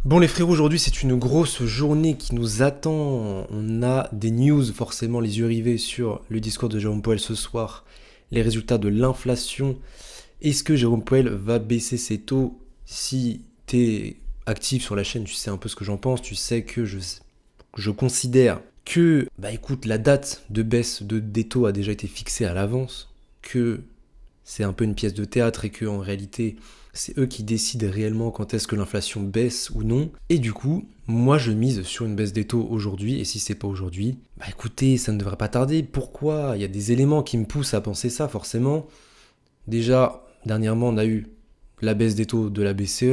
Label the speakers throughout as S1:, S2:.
S1: Bon les frérots, aujourd'hui c'est une grosse journée qui nous attend. On a des news, forcément les yeux rivés sur le discours de Jérôme Powell ce soir, les résultats de l'inflation. Est-ce que Jérôme Powell va baisser ses taux? Si t'es actif sur la chaîne, tu sais un peu ce que j'en pense, tu sais que je considère que, écoute, la date de baisse des taux a déjà été fixée à l'avance, que c'est un peu une pièce de théâtre et que en réalité c'est eux qui décident réellement quand est-ce que l'inflation baisse ou non. Et du coup, moi je mise sur une baisse des taux aujourd'hui, et si c'est pas aujourd'hui, écoutez, ça ne devrait pas tarder. Pourquoi? Il y a des éléments qui me poussent à penser ça forcément. Déjà, dernièrement on a eu la baisse des taux de la BCE, il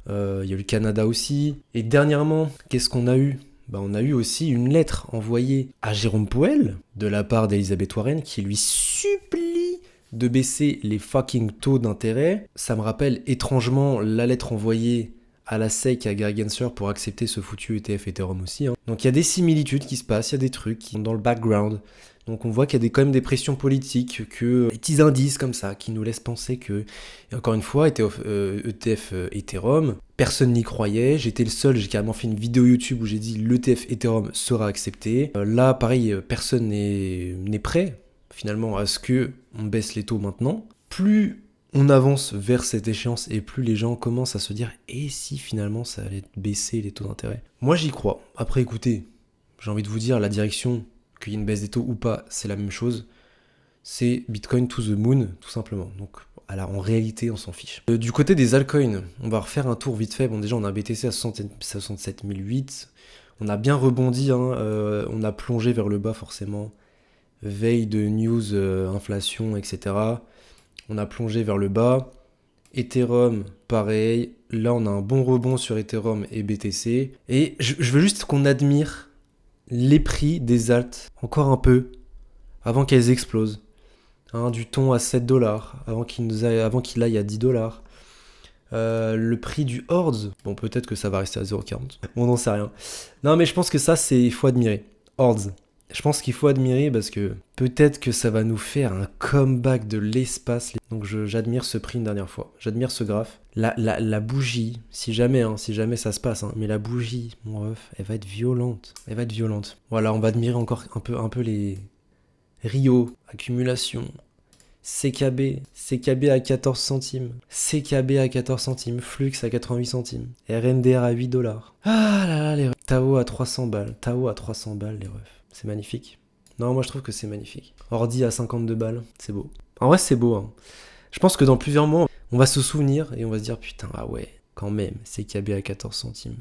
S1: y a eu le Canada aussi. Et dernièrement, qu'est-ce qu'on a eu? On a eu aussi une lettre envoyée à Jérôme Powell de la part d'Elisabeth Warren qui lui supplie de baisser les fucking taux d'intérêt. Ça me rappelle étrangement la lettre envoyée à la SEC et à Gary Gensler pour accepter ce foutu ETF Ethereum aussi. Donc il y a des similitudes qui se passent, il y a des trucs qui sont dans le background. Donc on voit qu'il y a quand même des pressions politiques, que des petits indices comme ça qui nous laissent penser que, et encore une fois, ETF Ethereum, personne n'y croyait, j'étais le seul, j'ai carrément fait une vidéo YouTube où j'ai dit l'ETF Ethereum sera accepté. Là, pareil, personne n'est prêt finalement à ce que on baisse les taux maintenant. Plus on avance vers cette échéance et plus les gens commencent à se dire et si finalement ça allait baisser les taux d'intérêt. Moi j'y crois. Après écoutez, j'ai envie de vous dire la direction, qu'il y ait une baisse des taux ou pas, c'est la même chose. C'est Bitcoin to the moon, tout simplement. Donc en réalité, on s'en fiche. Du côté des altcoins, on va refaire un tour vite fait. Bon déjà on a un BTC à 67 008. On a bien rebondi, on a plongé vers le bas forcément. Veille de news, inflation, etc. On a plongé vers le bas. Ethereum, pareil. Là, on a un bon rebond sur Ethereum et BTC. Et je veux juste qu'on admire les prix des alts encore un peu avant qu'elles explosent. Du thon à 7 dollars, avant qu'il aille à 10 dollars. Le prix du Hordes, bon, peut-être que ça va rester à 0,40. On n'en sait rien. Non, mais je pense que ça, il faut admirer. Hordes. Je pense qu'il faut admirer parce que peut-être que ça va nous faire un comeback de l'espace. Donc j'admire ce prix une dernière fois. J'admire ce graphe. La bougie, si jamais ça se passe, mais la bougie, mon ref, elle va être violente. Elle va être violente. Voilà, on va admirer encore un peu les Rio, accumulation. CKB à 14 centimes. CKB à 14 centimes. Flux à 88 centimes. RNDR à 8 dollars. Ah là là, les refs. Tao à 300 balles. Tao à 300 balles, les refs. C'est magnifique. Non, moi je trouve que c'est magnifique. Ordi à 52 balles, c'est beau. En vrai, c'est beau. Je pense que dans plusieurs mois, on va se souvenir et on va se dire putain, ah ouais, quand même, CKB à 14 centimes.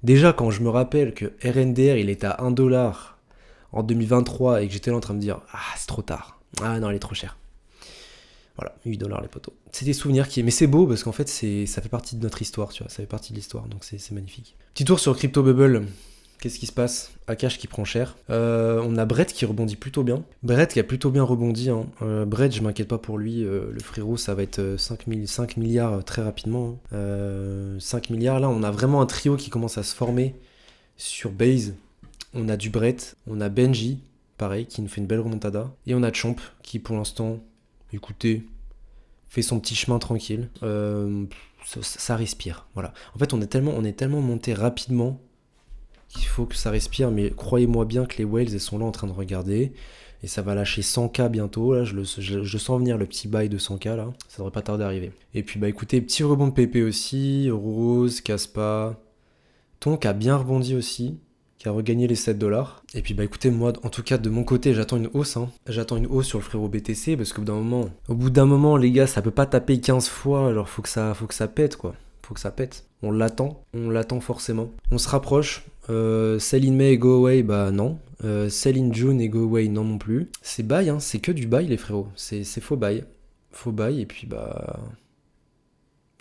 S1: Déjà, quand je me rappelle que RNDR il était à 1 dollar en 2023 et que j'étais là en train de me dire ah, c'est trop tard. Ah non, il est trop cher. Voilà, 8 dollars les potos. C'est des souvenirs mais c'est beau parce qu'en fait, ça fait partie de notre histoire, tu vois, ça fait partie de l'histoire, donc c'est magnifique. Petit tour sur Crypto Bubble. Qu'est-ce qui se passe? Akash qui prend cher. On a Brett qui rebondit plutôt bien. Brett qui a plutôt bien rebondi. Brett, je m'inquiète pas pour lui. Le frérot, ça va être 5 milliards très rapidement. 5 milliards, là, on a vraiment un trio qui commence à se former sur Base. On a du Brett, on a Benji, pareil, qui nous fait une belle remontada. Et on a Chomp qui, pour l'instant, écoutez, fait son petit chemin tranquille. Ça respire. Voilà. En fait, on est tellement monté rapidement qu'il faut que ça respire, mais croyez-moi bien que les whales, elles sont là en train de regarder, et ça va lâcher 100K bientôt, là, je sens venir le petit bail de 100K, là, ça devrait pas tarder à arriver. Et puis, écoutez, petit rebond de PP aussi, Rose, Caspa, Tonk a bien rebondi aussi, qui a regagné les 7 dollars. Et puis, écoutez, moi, en tout cas, de mon côté, j'attends une hausse, j'attends une hausse sur le frérot BTC, parce qu'au bout d'un moment, les gars, ça peut pas taper 15 fois, alors faut que ça pète, quoi. Faut que ça pète. On l'attend forcément. On se rapproche. Sell in May et go away, non. Sell in June et go away, non plus. C'est buy, c'est que du buy, les frérots. C'est faux buy. Faux buy, et puis il y a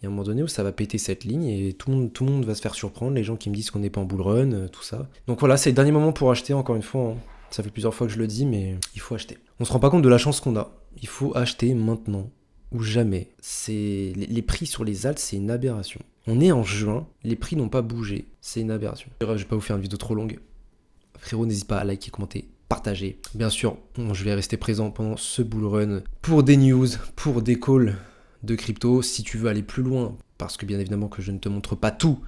S1: un moment donné où ça va péter cette ligne et tout le monde va se faire surprendre. Les gens qui me disent qu'on n'est pas en bull run, tout ça. Donc voilà, c'est le dernier moment pour acheter, encore une fois. Ça fait plusieurs fois que je le dis, mais il faut acheter. On se rend pas compte de la chance qu'on a. Il faut acheter maintenant ou jamais. Les prix sur les alts, c'est une aberration. On est en juin, les prix n'ont pas bougé. C'est une aberration. Je vais pas vous faire une vidéo trop longue. Frérot, n'hésite pas à liker, commenter, partager. Bien sûr, je vais rester présent pendant ce bull run pour des news, pour des calls de crypto. Si tu veux aller plus loin, parce que bien évidemment que je ne te montre pas tout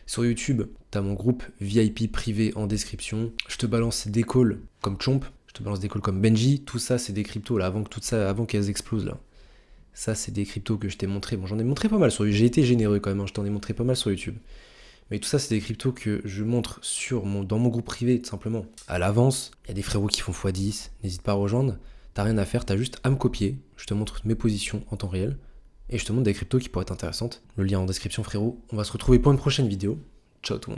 S1: sur YouTube, tu as mon groupe VIP privé en description. Je te balance des calls comme Chomp, je te balance des calls comme Benji. Tout ça, c'est des cryptos là, avant qu'elles explosent là. Ça, c'est des cryptos que je t'ai montré. Bon, j'en ai montré pas mal sur YouTube. J'ai été généreux quand même, hein. Je t'en ai montré pas mal sur YouTube. Mais tout ça, c'est des cryptos que je montre dans mon groupe privé, tout simplement. À l'avance, il y a des frérots qui font x10. N'hésite pas à rejoindre. T'as rien à faire, t'as juste à me copier. Je te montre mes positions en temps réel. Et je te montre des cryptos qui pourraient être intéressantes. Le lien en description, frérot. On va se retrouver pour une prochaine vidéo. Ciao tout le monde.